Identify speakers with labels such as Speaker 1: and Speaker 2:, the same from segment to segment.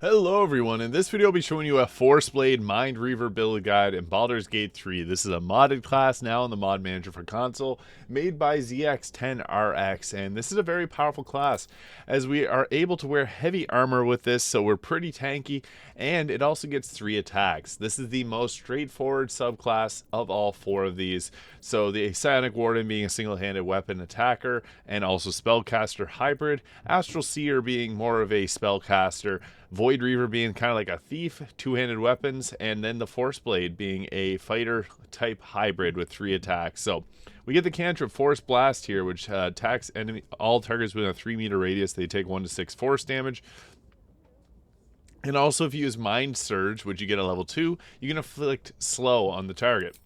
Speaker 1: Hello everyone, in this video I'll be showing you a FORCEBLADE Mind Reaver build guide in Baldur's Gate 3. This is a modded class now in the mod manager for console, made by ZX10RX, and this is a very powerful class as we are able to wear heavy armor with this, so we're pretty tanky, and it also gets 3 attacks. This is the most straightforward subclass of all 4 of these, so the Psionic Warden being a single-handed weapon attacker and also spellcaster hybrid, Astral Seer being more of a spellcaster, Void Reaver being kind of like a thief, 2-handed weapons, and then the FORCEBLADE being a fighter type hybrid with 3 attacks. So we get the cantrip Force Blast here, which attacks all targets within a 3-meter radius. They take 1 to 6 force damage. And also if you use Mind Surge, which you get at level 2, you can inflict slow on the target.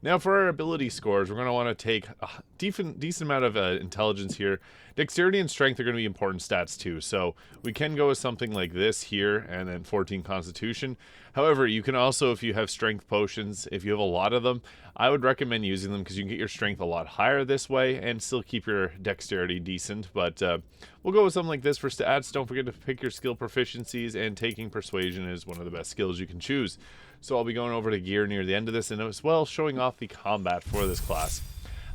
Speaker 1: Now for our ability scores, we're going to want to take a decent amount of intelligence here. Dexterity and strength are going to be important stats too, so we can go with something like this here, and then 14 constitution. However, you can also, if you have strength potions, if you have a lot of them, I would recommend using them because you can get your strength a lot higher this way and still keep your dexterity decent. But we'll go with something like this for stats. Don't forget to pick your skill proficiencies, and taking persuasion is one of the best skills you can choose. So I'll be going over to gear near the end of this, and as well showing off the combat for this class.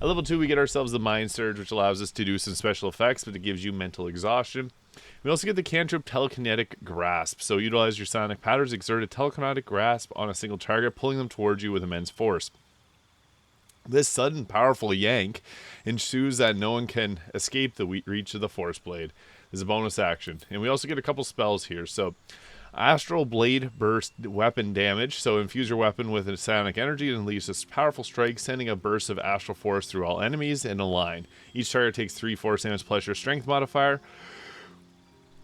Speaker 1: At level 2 we get ourselves the Mind Surge, which allows us to do some special effects, but it gives you mental exhaustion. We also get the cantrip Telekinetic Grasp, so utilize your psionic powers, exert a telekinetic grasp on a single target, pulling them towards you with immense force. This sudden powerful yank ensures that no one can escape the reach of the FORCEBLADE. This is a bonus action. And we also get a couple spells here, so Astral Blade Burst weapon damage, so infuse your weapon with a psionic energy and unleash this powerful strike, sending a burst of astral force through all enemies in a line. Each target takes 3 force damage plus your strength modifier.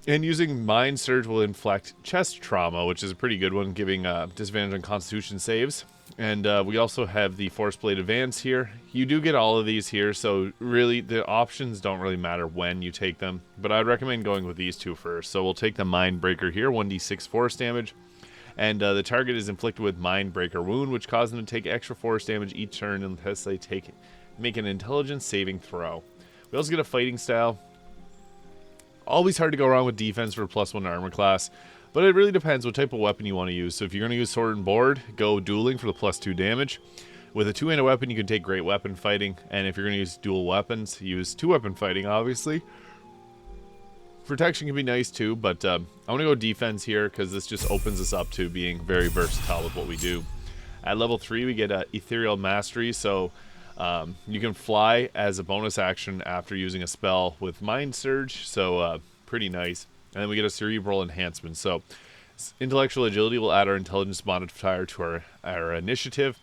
Speaker 1: And using Mind Surge will inflict chest trauma, which is a pretty good one, giving disadvantage on constitution saves. And we also have the FORCEBLADE Advance here. You do get all of these here, so really the options don't really matter when you take them. But I'd recommend going with these 2 first. So we'll take the Mind Breaker here, 1d6 force damage. And the target is inflicted with Mind Breaker Wound, which causes them to take extra force damage each turn unless they make an intelligence saving throw. We also get a fighting style. Always hard to go wrong with defense for a +1 armor class, but it really depends what type of weapon you want to use. So if you're going to use sword and board, go dueling for the +2 damage. With a 2-handed weapon, you can take great weapon fighting, and if you're going to use dual weapons, use 2-weapon fighting, obviously. Protection can be nice too, but I want to go defense here because this just opens us up to being very versatile with what we do. At level 3, we get Ethereal Mastery, so you can fly as a bonus action after using a spell with Mind Surge, so pretty nice. And then we get a Cerebral Enhancement, so Intellectual Agility will add our intelligence modifier to our initiative.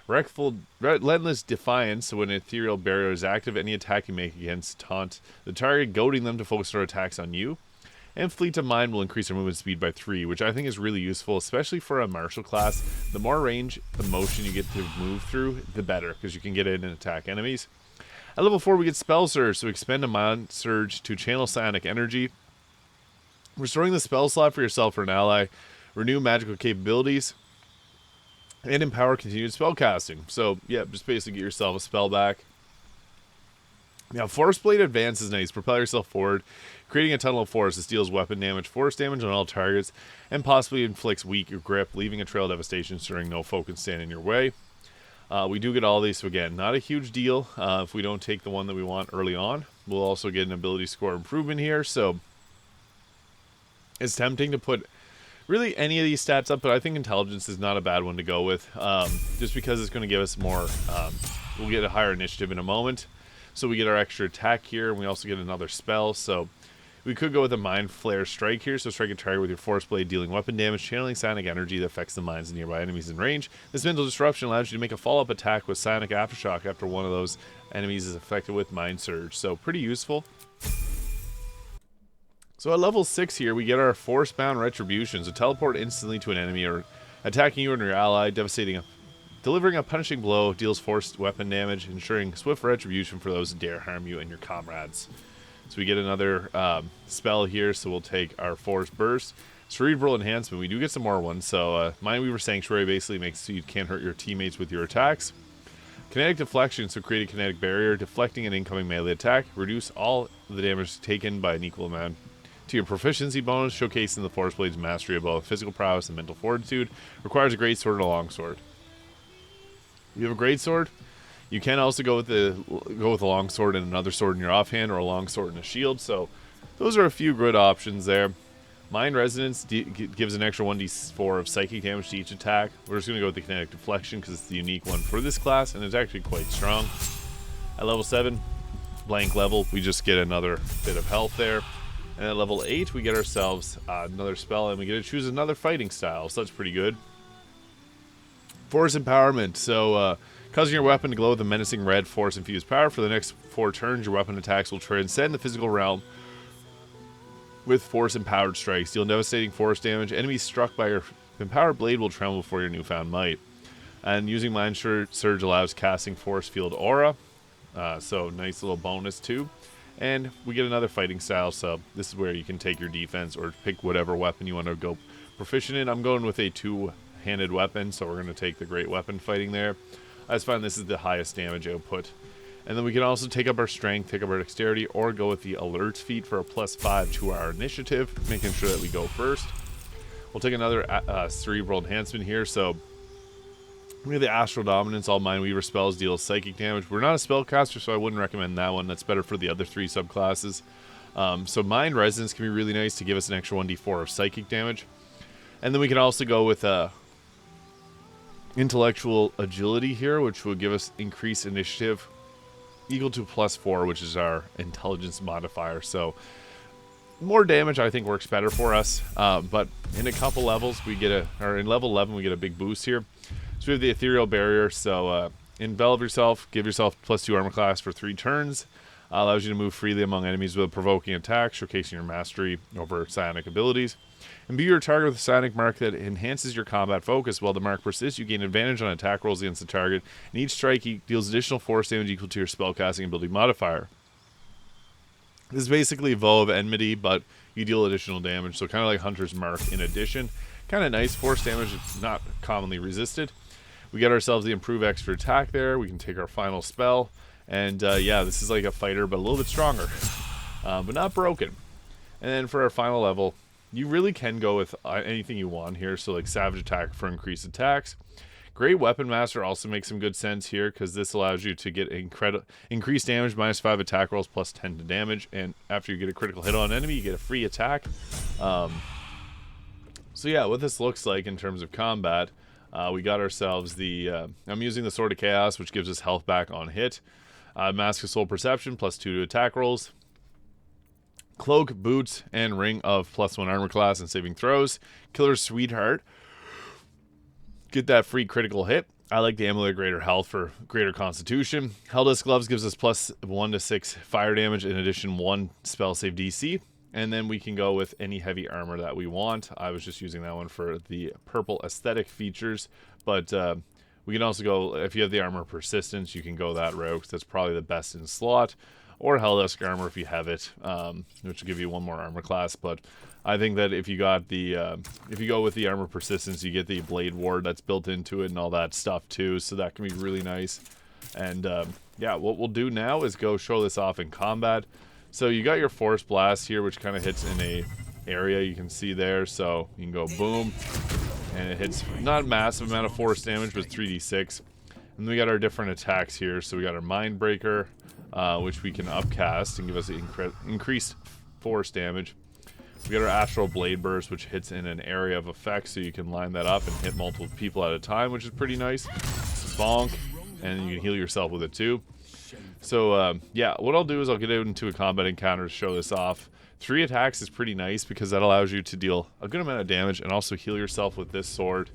Speaker 1: Relentless Defiance, so when an ethereal barrier is active, any attack you make against taunt the target, goading them to focus their attacks on you. And Fleet of Mind will increase their movement speed by 3, which I think is really useful, especially for a martial class. The more range, the motion you get to move through, the better, because you can get in and attack enemies. At level 4, we get Spell Surge, so expend a Mind Surge to channel psionic energy. Restoring the spell slot for yourself or an ally, renew magical capabilities, and empower continued spellcasting. So, yeah, just basically get yourself a spell back. Now, FORCEBLADE Advance is nice. Propel yourself forward, creating a tunnel of force. This deals weapon damage, force damage on all targets, and possibly inflicts weak grip, leaving a trail of devastation, ensuring no foe can stand in your way. We do get all these, so again, not a huge deal if we don't take the one that we want early on. We'll also get an ability score improvement here, so it's tempting to put really any of these stats up, but I think intelligence is not a bad one to go with, just because it's going to give us more. We'll get a higher initiative in a moment. So we get our extra attack here, and we also get another spell. So we could go with a Mind Flare Strike here. So strike a target with your FORCEBLADE, dealing weapon damage, channeling psionic energy that affects the minds of nearby enemies in range. This mental disruption allows you to make a follow-up attack with psionic aftershock after one of those enemies is affected with Mind Surge. So pretty useful. So at level 6 here, we get our Force-Bound Retribution. So teleport instantly to an enemy or attacking you or your ally, delivering a punishing blow, deals forced weapon damage, ensuring swift retribution for those who dare harm you and your comrades. So we get another spell here, so we'll take our Force Burst. Cerebral Enhancement, we do get some more ones. So Mindweaver Sanctuary basically makes so you can't hurt your teammates with your attacks. Kinetic Deflection, so create a kinetic barrier, deflecting an incoming melee attack. Reduce all the damage taken by an equal amount to your proficiency bonus, showcasing the FORCEBLADE's mastery of both physical prowess and mental fortitude. Requires a great sword and a long sword. You have a great sword. You can also go with a long sword and another sword in your offhand, or a long sword and a shield. So those are a few good options there. Mind Resonance gives an extra 1d4 of psychic damage to each attack. We're just going to go with the Kinetic Deflection because it's the unique one for this class, and it's actually quite strong. At level 7, blank level, we just get another bit of health there. And at level 8, we get ourselves another spell, and we get to choose another fighting style, so that's pretty good. Force Empowerment. So, causing your weapon to glow with a menacing red force-infused power. For the next 4 turns, your weapon attacks will transcend the physical realm with force-empowered strikes. Deal devastating force damage. Enemies struck by your empowered blade will tremble before your newfound might. And using Mind Surge allows casting Force Field Aura. So, nice little bonus, too. And we get another fighting style, so this is where you can take your defense or pick whatever weapon you want to go proficient in. I'm going with a 2-handed weapon, so we're going to take the great weapon fighting there. I just find this is the highest damage output. And then we can also take up our strength, take up our dexterity, or go with the alert feat for a +5 to our initiative, making sure that we go first. We'll take another cerebral enhancement here. So we have the Astral Dominance. All Mindweaver spells deal psychic damage. We're not a spellcaster, so I wouldn't recommend that one. That's better for the other 3 subclasses. So Mind Resonance can be really nice to give us an extra 1d4 of psychic damage. And then we can also go with Intellectual Agility here, which will give us increased initiative equal to +4, which is our intelligence modifier. So more damage I think works better for us, but in a couple levels we get in level 11 we get a big boost here. So we have the Ethereal Barrier. So envelop yourself, give yourself +2 armor class for 3 turns. Allows you to move freely among enemies with a provoking attack, showcasing your mastery over psionic abilities. Imbue your target with a psionic mark that enhances your combat focus. While the mark persists, you gain advantage on attack rolls against the target, and each strike deals additional force damage equal to your spellcasting ability modifier. This is basically Vow of Enmity, but you deal additional damage, so kind of like Hunter's Mark in addition. Kind of nice force damage, it's not commonly resisted. We get ourselves the Improve Extra Attack there. We can take our final spell, and yeah, this is like a fighter, but a little bit stronger, but not broken. And then for our final level, you really can go with anything you want here. So like Savage Attack for increased attacks. Great Weapon Master also makes some good sense here, because this allows you to get increased damage, -5 attack rolls, +10 to damage. And after you get a critical hit on an enemy, you get a free attack. So yeah, what this looks like in terms of combat, we got ourselves the... I'm using the Sword of Chaos, which gives us health back on hit. Mask of Soul Perception, +2 to attack rolls. Cloak, Boots, and Ring of +1 armor class and saving throws. Killer's Sweetheart. Get that free critical hit. I like the Amulet of Greater Health for greater constitution. Helldusk Gloves gives us +1 to 6 fire damage, in addition 1 spell save DC. And then we can go with any heavy armor that we want. I was just using that one for the purple aesthetic features. But we can also go, if you have the Armor Persistence, you can go that route, because that's probably the best in slot. Or Helldusk Armor if you have it, which will give you 1 more armor class. But I think that if you got the if you go with the Armor Persistence, you get the Blade Ward that's built into it and all that stuff too. So that can be really nice. And yeah, what we'll do now is go show this off in combat. So you got your Force Blast here, which kind of hits in a area you can see there. So you can go boom, and it hits not a massive amount of force damage, but 3d6. And then we got our different attacks here. So we got our Mind Breaker, which we can upcast and give us increased force damage. We got our Astral Blade Burst, which hits in an area of effect, so you can line that up and hit multiple people at a time, which is pretty nice. Bonk, and you can heal yourself with it too. So yeah, what I'll do is I'll get into a combat encounter to show this off. 3 attacks is pretty nice, because that allows you to deal a good amount of damage and also heal yourself with this sword.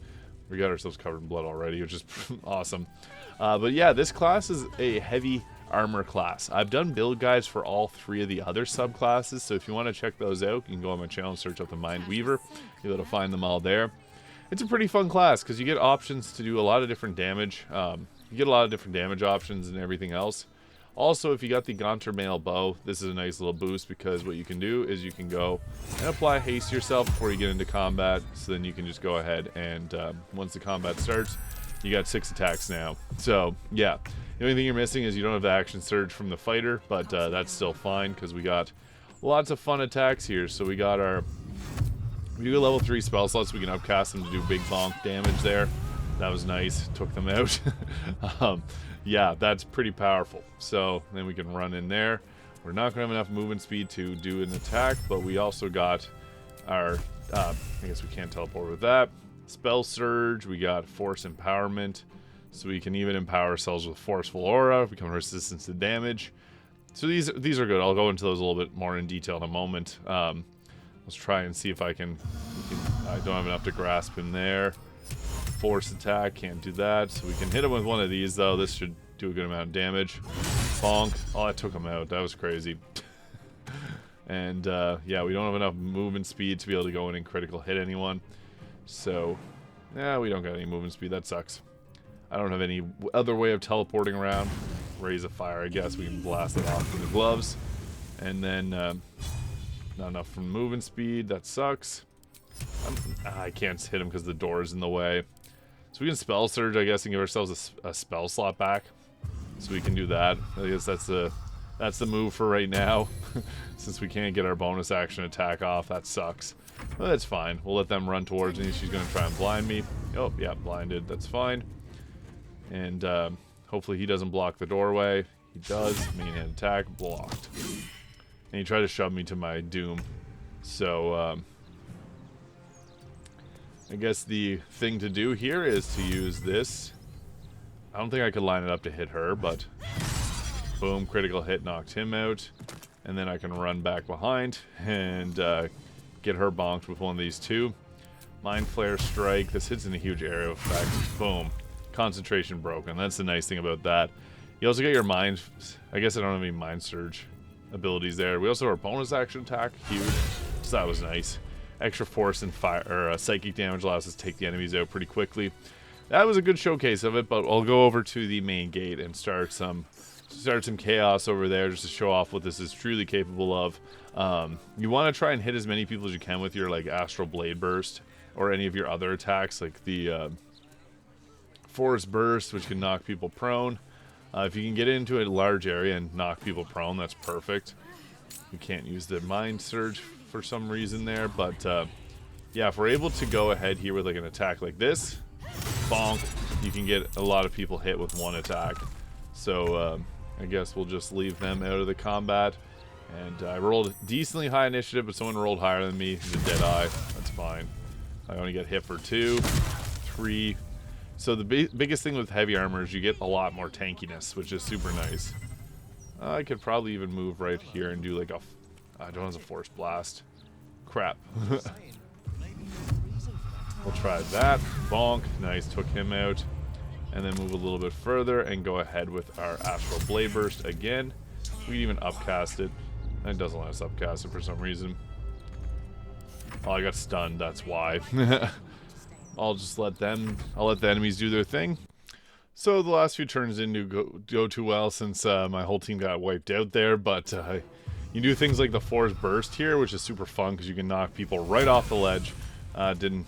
Speaker 1: We got ourselves covered in blood already, which is awesome. But yeah, this class is a heavy armor class. I've done build guides for all 3 of the other subclasses, so if you want to check those out, you can go on my channel and search up the Mindweaver. You'll be able to find them all there. It's a pretty fun class, because you get options to do a lot of different damage. You get a lot of different damage options and everything else. Also, if you got the Gaunter Mail Bow, this is a nice little boost, because what you can do is you can go and apply haste to yourself before you get into combat, so then you can just go ahead and once the combat starts, you got 6 attacks now. So yeah, the only thing you're missing is you don't have the action surge from the fighter, but that's still fine, because we got lots of fun attacks here. So we got our, we do a level 3 spell slots. We can upcast them to do big bonk damage there. That was nice. Took them out. Yeah, that's pretty powerful. So then we can run in there. We're not going to have enough movement speed to do an attack, but we also got our, I guess we can't teleport with that. Spell Surge, we got Force Empowerment, so we can even empower ourselves with Forceful Aura, become resistant to damage. So these are good. I'll go into those a little bit more in detail in a moment. Let's try and see if I can, I don't have enough to grasp him there. Force attack, can't do that. So we can hit him with one of these though. This should do a good amount of damage. Bonk. Oh, I took him out. That was crazy. And yeah, we don't have enough movement speed to be able to go in and critical hit anyone. So, yeah, we don't got any movement speed. That sucks. I don't have any other way of teleporting around. Raise a fire, I guess. We can blast it off with the gloves. And then, not enough from movement speed. That sucks. I can't hit him because the door is in the way. So we can Spell Surge, I guess, and give ourselves a spell slot back. So we can do that. I guess that's the move for right now. Since we can't get our bonus action attack off, that sucks. Well, that's fine. We'll let them run towards me. She's going to try and blind me. Oh, yeah, blinded. That's fine. And hopefully he doesn't block the doorway. He does. Main hand attack. Blocked. And he tried to shove me to my doom. So, I guess the thing to do here is to use this. I don't think I could line it up to hit her, but boom, critical hit knocked him out. And then I can run back behind and get her bonked with one of these two. Mind Flare Strike. This hits in a huge area effect. Boom. Concentration broken. That's the nice thing about that. You also get your mind. I guess I don't have any Mind Surge abilities there. We also have our bonus action attack. Huge. So that was nice. Extra force and fire or psychic damage allows us to take the enemies out pretty quickly. That was a good showcase of it, but I'll go over to the main gate and start some chaos over there just to show off what this is truly capable of. You want to try and hit as many people as you can with your like Astral Blade Burst or any of your other attacks like the Force Burst, which can knock people prone. If you can get into a large area and knock people prone, that's perfect. You can't use the Mind Surge for some reason there, but yeah, if we're able to go ahead here with like an attack like this, bonk, you can get a lot of people hit with one attack. So I guess we'll just leave them out of the combat. And I rolled decently high initiative, but someone rolled higher than me. He's a dead eye. That's fine. I only get hit for 2, 3. So the biggest thing with heavy armor is you get a lot more tankiness, which is super nice. I could probably even move right here and do like a, I don't have a Force Blast. Crap. We'll try that. Bonk. Nice. Took him out. And then move a little bit further and go ahead with our Astral Blade Burst again. We can even upcast it. It doesn't let us upcast it for some reason. Oh, I got stunned. That's why. I'll just let them, I'll let the enemies do their thing. So the last few turns didn't go too well since my whole team got wiped out there, but you do things like the Force Burst here, which is super fun because you can knock people right off the ledge. Didn't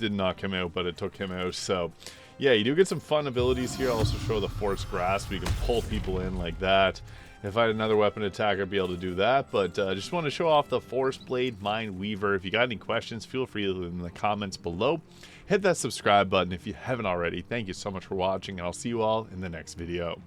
Speaker 1: knock him out, but it took him out. So yeah, you do get some fun abilities here. I'll also show the Force Grasp. You can pull people in like that. If I had another weapon attack, I'd be able to do that. But just want to show off the Force Blade Mind Weaver. If you got any questions, feel free to leave them in the comments below. Hit that subscribe button if you haven't already. Thank you so much for watching, and I'll see you all in the next video.